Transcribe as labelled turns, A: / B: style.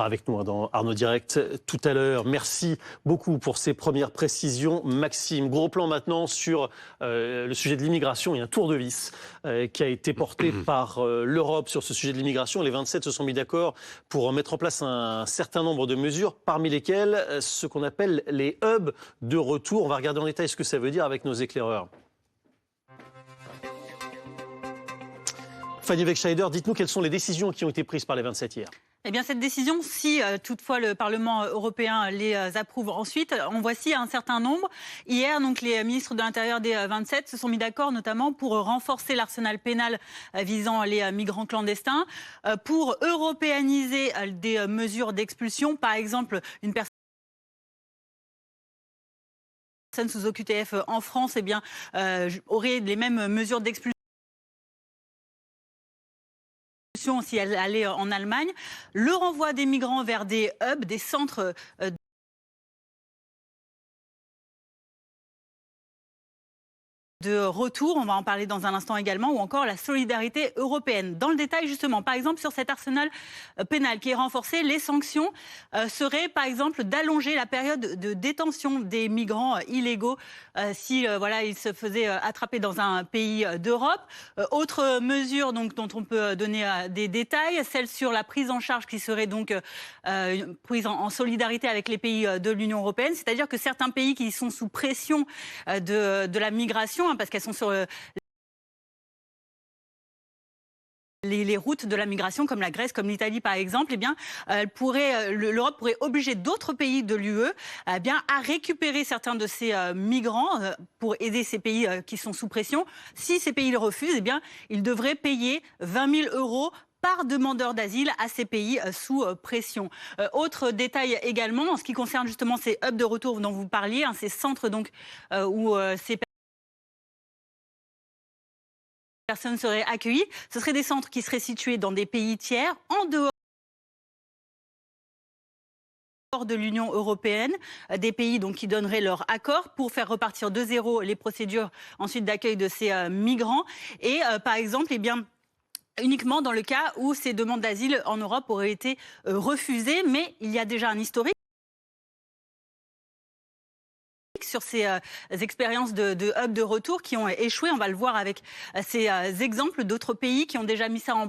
A: Avec nous dans Arnaud Direct tout à l'heure. Merci beaucoup pour ces premières précisions, Maxime. Gros plan maintenant sur le sujet de l'immigration. Il y a un tour de vis qui a été porté par l'Europe sur ce sujet de l'immigration. Les 27 se sont mis d'accord pour mettre en place un certain nombre de mesures, parmi lesquelles ce qu'on appelle les hubs de retour. On va regarder en détail ce que ça veut dire avec nos éclaireurs. Fanny Wegscheider, dites-nous quelles sont les décisions qui ont été prises par les 27 hier.
B: Eh bien, cette décision, si toutefois le Parlement européen les approuve ensuite, en voici un certain nombre. Hier, donc, les ministres de l'Intérieur des 27 se sont mis d'accord notamment pour renforcer l'arsenal pénal visant les migrants clandestins, pour européaniser des mesures d'expulsion. Par exemple, une personne sous OQTF en France aurait les mêmes mesures d'expulsion si elle allait en Allemagne, le renvoi des migrants vers des hubs, des centres de retour, on va en parler dans un instant également, ou encore la solidarité européenne. Dans le détail, justement, par exemple, sur cet arsenal pénal qui est renforcé, les sanctions seraient, par exemple, d'allonger la période de détention des migrants illégaux si ils se faisaient attraper dans un pays d'Europe. Autre mesure donc, dont on peut donner des détails, celle sur la prise en charge qui serait donc prise en solidarité avec les pays de l'Union européenne, c'est-à-dire que certains pays qui sont sous pression de la migration, parce qu'elles sont sur les routes de la migration, comme la Grèce, comme l'Italie par exemple, l'Europe pourrait obliger d'autres pays de l'UE à récupérer certains de ces migrants pour aider ces pays qui sont sous pression. Si ces pays le refusent, ils devraient payer 20 000 € par demandeur d'asile à ces pays sous pression. Autre détail également, en ce qui concerne justement ces hubs de retour dont vous parliez, ces centres donc, où ces personnes seraient accueillies. Ce seraient des centres qui seraient situés dans des pays tiers, en dehors de l'Union européenne, des pays donc qui donneraient leur accord pour faire repartir de zéro les procédures ensuite d'accueil de ces migrants. Et par exemple, uniquement dans le cas où ces demandes d'asile en Europe auraient été refusées, mais il y a déjà un historique sur ces expériences de hub de retour qui ont échoué. On va le voir avec ces exemples d'autres pays qui ont déjà mis ça en